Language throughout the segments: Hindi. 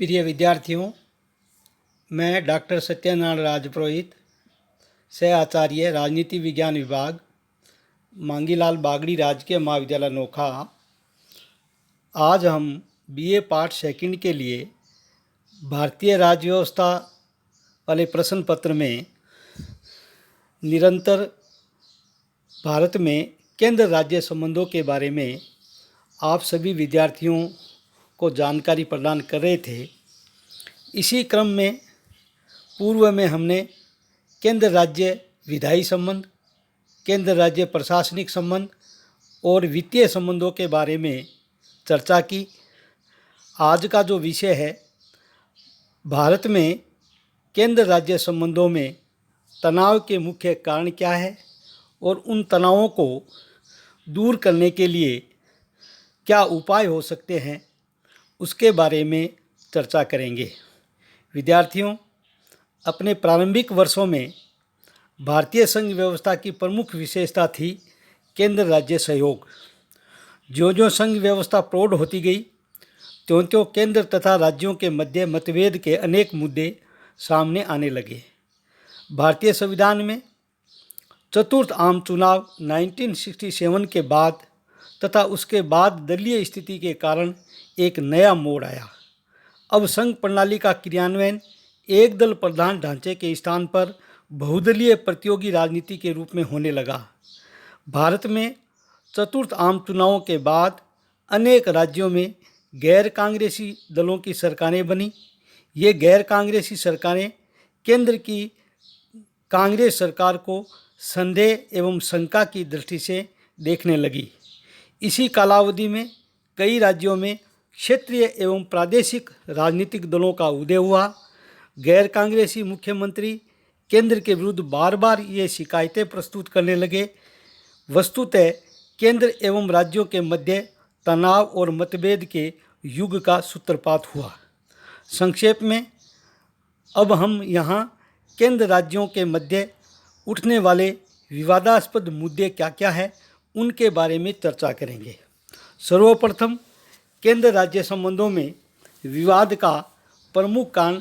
प्रिय विद्यार्थियों, मैं डॉक्टर सत्यनारायण राजपुरोहित, सह आचार्य राजनीति विज्ञान विभाग, मांगीलाल बागड़ी राजकीय महाविद्यालय नोखा। आज हम बीए पार्ट सेकंड के लिए भारतीय राज्य व्यवस्था वाले प्रश्न पत्र में निरंतर भारत में केंद्र राज्य संबंधों के बारे में आप सभी विद्यार्थियों को जानकारी प्रदान कर रहे थे। इसी क्रम में पूर्व में हमने केंद्र राज्य विधायी संबंध, केंद्र राज्य प्रशासनिक संबंध और वित्तीय संबंधों के बारे में चर्चा की। आज का जो विषय है, भारत में केंद्र राज्य संबंधों में तनाव के मुख्य कारण क्या है और उन तनावों को दूर करने के लिए क्या उपाय हो सकते हैं, उसके बारे में चर्चा करेंगे। विद्यार्थियों, अपने प्रारंभिक वर्षों में भारतीय संघ व्यवस्था की प्रमुख विशेषता थी केंद्र राज्य सहयोग। जो संघ व्यवस्था प्रौढ़ होती गई, त्यों केंद्र तथा राज्यों के मध्य मतभेद के अनेक मुद्दे सामने आने लगे। भारतीय संविधान में चतुर्थ आम चुनाव 1967 के बाद तथा उसके बाद दलीय स्थिति के कारण एक नया मोड़ आया। अब संघ प्रणाली का क्रियान्वयन एक दल प्रधान ढांचे के स्थान पर बहुदलीय प्रतियोगी राजनीति के रूप में होने लगा। भारत में चतुर्थ आम चुनावों के बाद अनेक राज्यों में गैर कांग्रेसी दलों की सरकारें बनी। ये गैर कांग्रेसी सरकारें केंद्र की कांग्रेस सरकार को संदेह एवं शंका की दृष्टि से देखने लगी। इसी कालावधि में कई राज्यों में क्षेत्रीय एवं प्रादेशिक राजनीतिक दलों का उदय हुआ। गैर कांग्रेसी मुख्यमंत्री केंद्र के विरुद्ध बार बार ये शिकायतें प्रस्तुत करने लगे। वस्तुतः केंद्र एवं राज्यों के मध्य तनाव और मतभेद के युग का सूत्रपात हुआ। संक्षेप में अब हम यहाँ केंद्र राज्यों के मध्य उठने वाले विवादास्पद मुद्दे क्या क्या है, उनके बारे में चर्चा करेंगे। सर्वप्रथम, केंद्र राज्य संबंधों में विवाद का प्रमुख कारण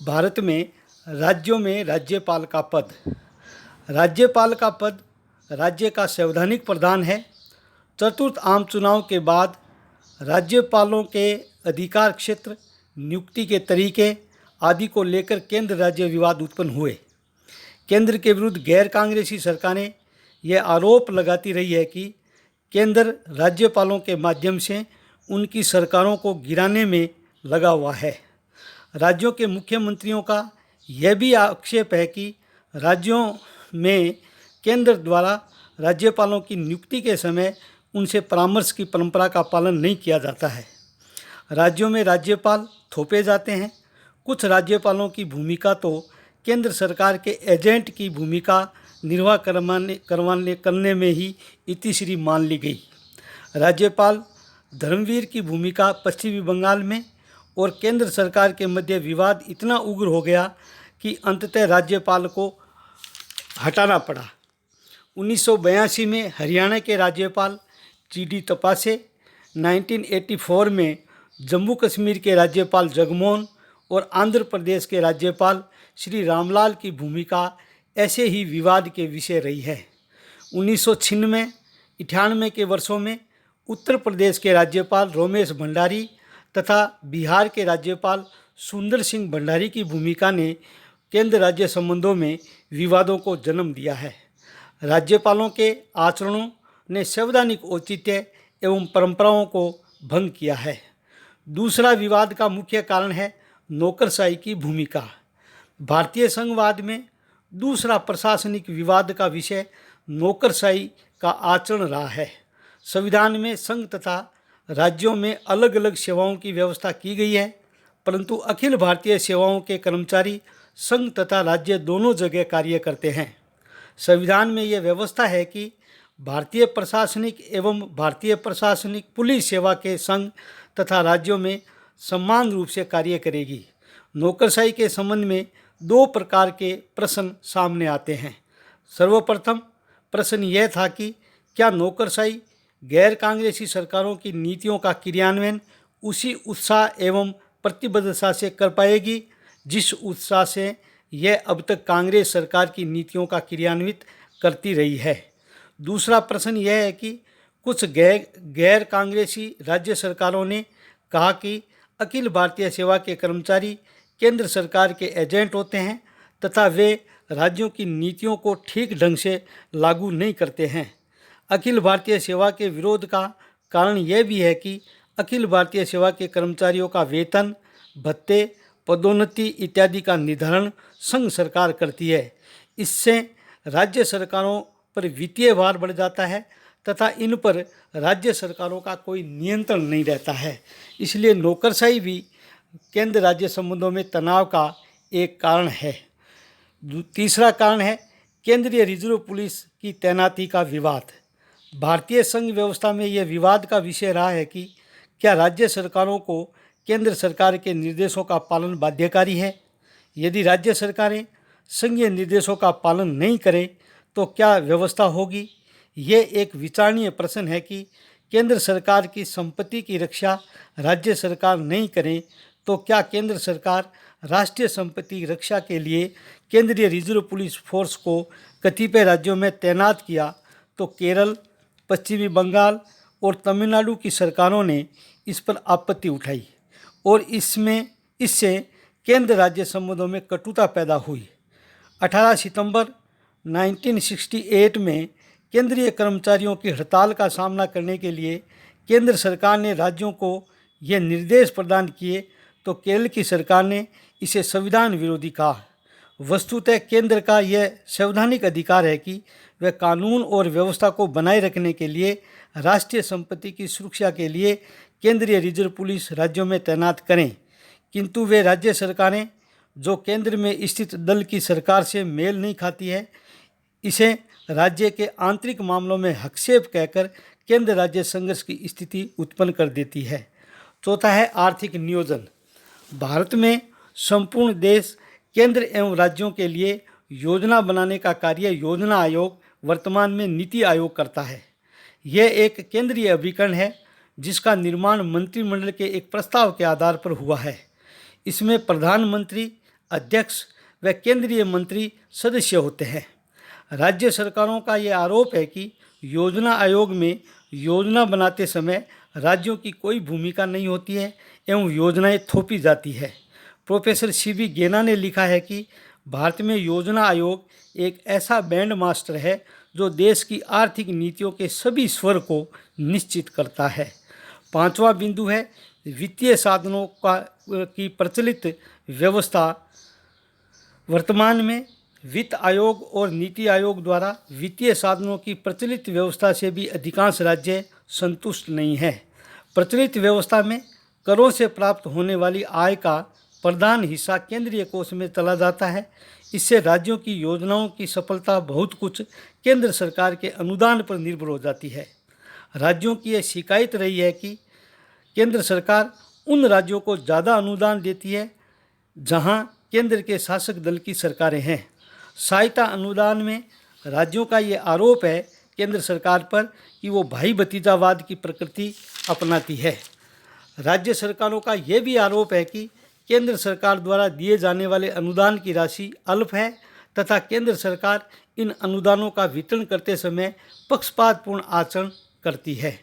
भारत में राज्यों में राज्यपाल का पद। राज्यपाल का पद राज्य का संवैधानिक प्रधान है। चतुर्थ आम चुनाव के बाद राज्यपालों के अधिकार क्षेत्र, नियुक्ति के तरीके आदि को लेकर केंद्र राज्य विवाद उत्पन्न हुए। केंद्र के विरुद्ध गैर कांग्रेसी सरकारें यह आरोप लगाती रही है कि केंद्र राज्यपालों के माध्यम से उनकी सरकारों को गिराने में लगा हुआ है। राज्यों के मुख्यमंत्रियों का यह भी आक्षेप है कि राज्यों में केंद्र द्वारा राज्यपालों की नियुक्ति के समय उनसे परामर्श की परंपरा का पालन नहीं किया जाता है। राज्यों में राज्यपाल थोपे जाते हैं। कुछ राज्यपालों की भूमिका तो केंद्र सरकार के एजेंट की भूमिका निर्वाह करने में ही इतिश्री मान ली गई। राज्यपाल धर्मवीर की भूमिका पश्चिमी बंगाल में और केंद्र सरकार के मध्य विवाद इतना उग्र हो गया कि अंततः राज्यपाल को हटाना पड़ा। 1982 में हरियाणा के राज्यपाल GD तपासे, 1984 में जम्मू कश्मीर के राज्यपाल जगमोहन और आंध्र प्रदेश के राज्यपाल श्री रामलाल की भूमिका ऐसे ही विवाद के विषय रही है। 1996-98 के वर्षों में उत्तर प्रदेश के राज्यपाल रोमेश भंडारी तथा बिहार के राज्यपाल सुंदर सिंह भंडारी की भूमिका ने केंद्र राज्य संबंधों में विवादों को जन्म दिया है। राज्यपालों के आचरणों ने संवैधानिक औचित्य एवं परंपराओं को भंग किया है। दूसरा विवाद का मुख्य कारण है नौकरशाही की भूमिका। भारतीय संघवाद में दूसरा प्रशासनिक विवाद का विषय नौकरशाही का आचरण रहा है। संविधान में संघ तथा राज्यों में अलग अलग सेवाओं की व्यवस्था की गई है, परंतु अखिल भारतीय सेवाओं के कर्मचारी संघ तथा राज्य दोनों जगह कार्य करते हैं। संविधान में यह व्यवस्था है कि भारतीय प्रशासनिक एवं भारतीय प्रशासनिक पुलिस सेवा के संघ तथा राज्यों में समान रूप से कार्य करेगी। नौकरशाही के संबंध में दो प्रकार के प्रश्न सामने आते हैं। सर्वप्रथम प्रश्न यह था कि क्या नौकरशाही गैर कांग्रेसी सरकारों की नीतियों का क्रियान्वयन उसी उत्साह एवं प्रतिबद्धता से कर पाएगी, जिस उत्साह से यह अब तक कांग्रेस सरकार की नीतियों का क्रियान्वित करती रही है। दूसरा प्रश्न यह है कि कुछ गैर कांग्रेसी राज्य सरकारों ने कहा कि अखिल भारतीय सेवा के कर्मचारी केंद्र सरकार के एजेंट होते हैं तथा वे राज्यों की नीतियों को ठीक ढंग से लागू नहीं करते हैं। अखिल भारतीय सेवा के विरोध का कारण यह भी है कि अखिल भारतीय सेवा के कर्मचारियों का वेतन, भत्ते, पदोन्नति इत्यादि का निर्धारण संघ सरकार करती है। इससे राज्य सरकारों पर वित्तीय भार बढ़ जाता है तथा इन पर राज्य सरकारों का कोई नियंत्रण नहीं रहता है। इसलिए नौकरशाही भी केंद्र राज्य संबंधों में तनाव का एक कारण है। तीसरा कारण है केंद्रीय रिजर्व पुलिस की तैनाती का विवाद। भारतीय संघ व्यवस्था में यह विवाद का विषय रहा है कि क्या राज्य सरकारों को केंद्र सरकार के निर्देशों का पालन बाध्यकारी है। यदि राज्य सरकारें संघीय निर्देशों का पालन नहीं करें तो क्या व्यवस्था होगी। ये एक विचारणीय प्रश्न है कि केंद्र सरकार की संपत्ति की रक्षा राज्य सरकार नहीं करें तो क्या केंद्र सरकार राष्ट्रीय संपत्ति रक्षा के लिए केंद्रीय रिजर्व पुलिस फोर्स को कतिपय राज्यों में तैनात किया तो केरल, पश्चिमी बंगाल और तमिलनाडु की सरकारों ने इस पर आपत्ति उठाई और इससे केंद्र राज्य संबंधों में कटुता पैदा हुई। 18 सितंबर 1968 में केंद्रीय कर्मचारियों की हड़ताल का सामना करने के लिए केंद्र सरकार ने राज्यों को यह निर्देश प्रदान किए तो केरल की सरकार ने इसे संविधान विरोधी कहा। वस्तुतः केंद्र का यह संवैधानिक अधिकार है कि वह कानून और व्यवस्था को बनाए रखने के लिए राष्ट्रीय संपत्ति की सुरक्षा के लिए केंद्रीय रिजर्व पुलिस राज्यों में तैनात करें, किंतु वे राज्य सरकारें जो केंद्र में स्थित दल की सरकार से मेल नहीं खाती है, इसे राज्य के आंतरिक मामलों में हस्तक्षेप कहकर केंद्र राज्य संघर्ष की स्थिति उत्पन्न कर देती है। चौथा है आर्थिक नियोजन। भारत में संपूर्ण देश केंद्र एवं राज्यों के लिए योजना बनाने का कार्य योजना आयोग, वर्तमान में नीति आयोग, करता है। यह एक केंद्रीय अभिकरण है जिसका निर्माण मंत्रिमंडल के एक प्रस्ताव के आधार पर हुआ है। इसमें प्रधानमंत्री, अध्यक्ष व केंद्रीय मंत्री सदस्य होते हैं। राज्य सरकारों का ये आरोप है कि योजना आयोग में योजना बनाते समय राज्यों की कोई भूमिका नहीं होती है एवं योजनाएं थोपी जाती है। प्रोफेसर CB गेना ने लिखा है कि भारत में योजना आयोग एक ऐसा बैंड मास्टर है जो देश की आर्थिक नीतियों के सभी स्वर को निश्चित करता है। पांचवा बिंदु है वित्तीय साधनों की प्रचलित व्यवस्था। वर्तमान में वित्त आयोग और नीति आयोग द्वारा वित्तीय साधनों की प्रचलित व्यवस्था से भी अधिकांश राज्य संतुष्ट नहीं हैं। प्रचलित व्यवस्था में करों से प्राप्त होने वाली आय का प्रधान हिस्सा केंद्रीय कोष में चला जाता है। इससे राज्यों की योजनाओं की सफलता बहुत कुछ केंद्र सरकार के अनुदान पर निर्भर हो जाती है। राज्यों की यह शिकायत रही है कि केंद्र सरकार उन राज्यों को ज़्यादा अनुदान देती है जहां केंद्र के शासक दल की सरकारें हैं। सहायता अनुदान में राज्यों का ये आरोप है केंद्र सरकार पर कि वो भाई भतीजावाद की प्रकृति अपनाती है। राज्य सरकारों का यह भी आरोप है कि केंद्र सरकार द्वारा दिए जाने वाले अनुदान की राशि अल्प है तथा केंद्र सरकार इन अनुदानों का वितरण करते समय पक्षपातपूर्ण आचरण करती है।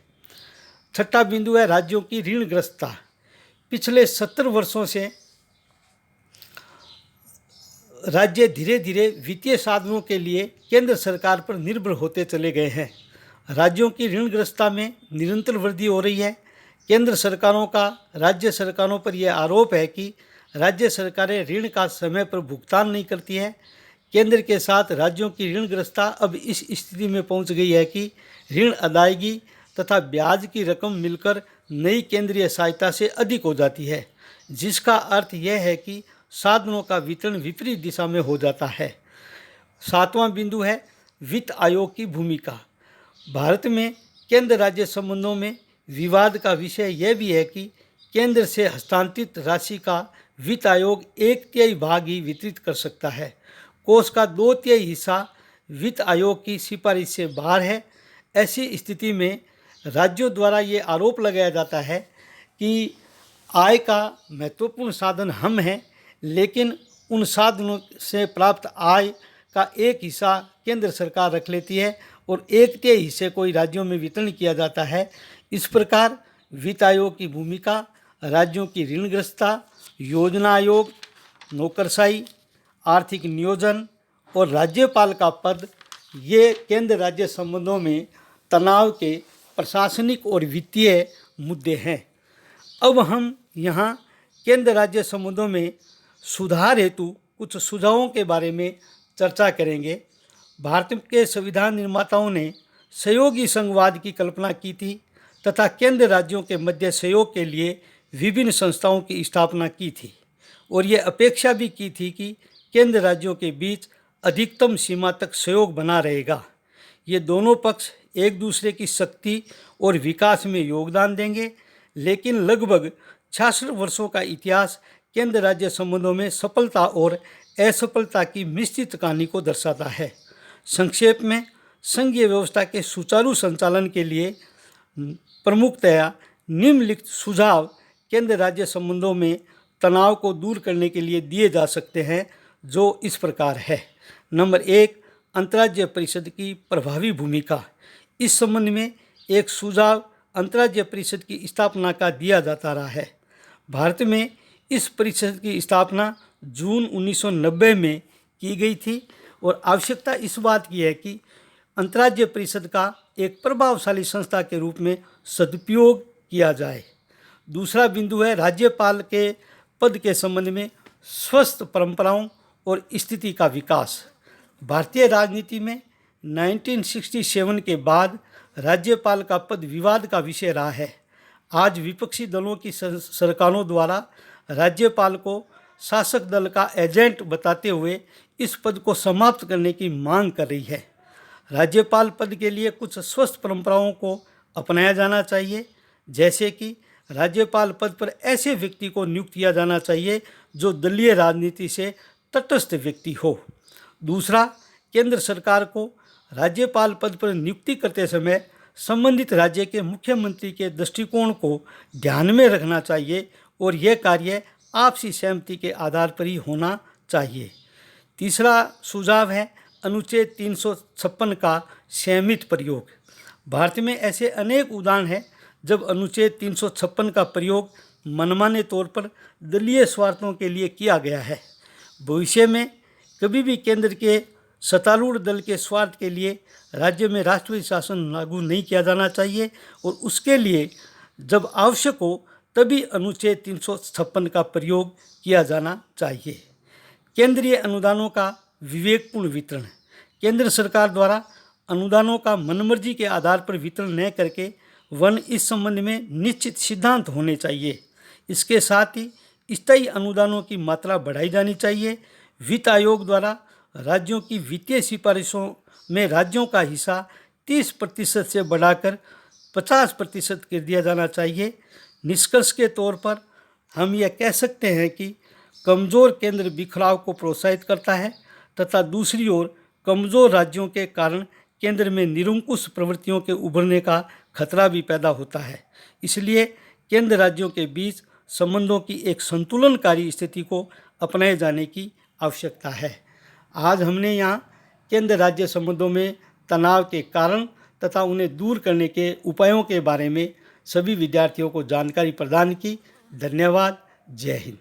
छठा बिंदु है राज्यों की ऋणग्रस्तता। पिछले 70 वर्षों से राज्य धीरे धीरे वित्तीय साधनों के लिए केंद्र सरकार पर निर्भर होते चले गए हैं। राज्यों की ऋणग्रस्तता में निरंतर वृद्धि हो रही है। केंद्र सरकारों का राज्य सरकारों पर यह आरोप है कि राज्य सरकारें ऋण का समय पर भुगतान नहीं करती है। केंद्र के साथ राज्यों की ऋणग्रस्तता अब इस स्थिति में पहुंच गई है कि ऋण अदायगी तथा ब्याज की रकम मिलकर नई केंद्रीय सहायता से अधिक हो जाती है, जिसका अर्थ यह है कि साधनों का वितरण विपरीत दिशा में हो जाता है। सातवां बिंदु है वित्त आयोग की भूमिका। भारत में केंद्र राज्य संबंधों में विवाद का विषय यह भी है कि केंद्र से हस्तांतरित राशि का वित्त आयोग 1/3 भाग ही वितरित कर सकता है। कोष का 2/3 हिस्सा वित्त आयोग की सिफारिश से बाहर है। ऐसी स्थिति में राज्यों द्वारा ये आरोप लगाया जाता है कि आय का महत्वपूर्ण साधन हम हैं, लेकिन उन साधनों से प्राप्त आय का एक हिस्सा केंद्र सरकार रख लेती है और एक तिहाई हिस्से को राज्यों में वितरण किया जाता है। इस प्रकार वित्त आयोग की भूमिका, राज्यों की ऋणग्रस्तता, योजना आयोग, नौकरशाही, आर्थिक नियोजन और राज्यपाल का पद, ये केंद्र राज्य संबंधों में तनाव के प्रशासनिक और वित्तीय मुद्दे हैं। अब हम यहाँ केंद्र राज्य संबंधों में सुधार हेतु कुछ सुझावों के बारे में चर्चा करेंगे। भारत के संविधान निर्माताओं ने सहयोगी संघवाद की कल्पना की थी तथा केंद्र राज्यों के मध्य सहयोग के लिए विभिन्न संस्थाओं की स्थापना की थी और ये अपेक्षा भी की थी कि केंद्र राज्यों के बीच अधिकतम सीमा तक सहयोग बना रहेगा। ये दोनों पक्ष एक दूसरे की शक्ति और विकास में योगदान देंगे, लेकिन लगभग 66 वर्षों का इतिहास केंद्र राज्य संबंधों में सफलता और असफलता की मिश्रित कहानी को दर्शाता है। संक्षेप में, संघीय व्यवस्था के सुचारू संचालन के लिए प्रमुखतया निम्नलिखित सुझाव केंद्र राज्य संबंधों में तनाव को दूर करने के लिए दिए जा सकते हैं, जो इस प्रकार है। नंबर 1, अंतर्राज्यीय परिषद की प्रभावी भूमिका। इस संबंध में एक सुझाव अंतर्राज्यीय परिषद की स्थापना का दिया जाता रहा है। भारत में इस परिषद की स्थापना जून 1990 में की गई थी और आवश्यकता इस बात की है कि अंतर्राज्यीय परिषद का एक प्रभावशाली संस्था के रूप में सदुपयोग किया जाए। दूसरा बिंदु है राज्यपाल के पद के संबंध में स्वस्थ परंपराओं और स्थिति का विकास। भारतीय राजनीति में 1967 के बाद राज्यपाल का पद विवाद का विषय रहा है। आज विपक्षी दलों की सरकारों द्वारा राज्यपाल को शासक दल का एजेंट बताते हुए इस पद को समाप्त करने की मांग कर रही है। राज्यपाल पद के लिए कुछ स्वस्थ परंपराओं को अपनाया जाना चाहिए, जैसे कि राज्यपाल पद पर ऐसे व्यक्ति को नियुक्त किया जाना चाहिए जो दलीय राजनीति से तटस्थ व्यक्ति हो। दूसरा, केंद्र सरकार को राज्यपाल पद पर नियुक्ति करते समय संबंधित राज्य के मुख्यमंत्री के दृष्टिकोण को ध्यान में रखना चाहिए और यह कार्य आपसी सहमति के आधार पर ही होना चाहिए। तीसरा सुझाव है अनुच्छेद 356 का सीमित प्रयोग। भारत में ऐसे अनेक उदाहरण हैं जब अनुच्छेद 356 का प्रयोग मनमाने तौर पर दलीय स्वार्थों के लिए किया गया है। भविष्य में कभी भी केंद्र के सत्तारूढ़ दल के स्वार्थ के लिए राज्य में राष्ट्रीय शासन लागू नहीं किया जाना चाहिए और उसके लिए जब आवश्यक हो तभी अनुच्छेद 356 का प्रयोग किया जाना चाहिए। केंद्रीय अनुदानों का विवेकपूर्ण वितरण। केंद्र सरकार द्वारा अनुदानों का मनमर्जी के आधार पर वितरण न करके इस संबंध में निश्चित सिद्धांत होने चाहिए। इसके साथ ही स्थायी अनुदानों की मात्रा बढ़ाई जानी चाहिए। वित्त आयोग द्वारा राज्यों की वित्तीय सिफारिशों में राज्यों का हिस्सा 30% से बढ़ाकर 50% कर दिया जाना चाहिए। निष्कर्ष के तौर पर हम यह कह सकते हैं कि कमज़ोर केंद्र बिखराव को प्रोत्साहित करता है तथा दूसरी ओर कमज़ोर राज्यों के कारण केंद्र में निरंकुश प्रवृत्तियों के उभरने का खतरा भी पैदा होता है। इसलिए केंद्र राज्यों के बीच संबंधों की एक संतुलनकारी स्थिति को अपनाए जाने की आवश्यकता है। आज हमने यहाँ केंद्र राज्य संबंधों में तनाव के कारण तथा उन्हें दूर करने के उपायों के बारे में सभी विद्यार्थियों को जानकारी प्रदान की। धन्यवाद। जय हिंद।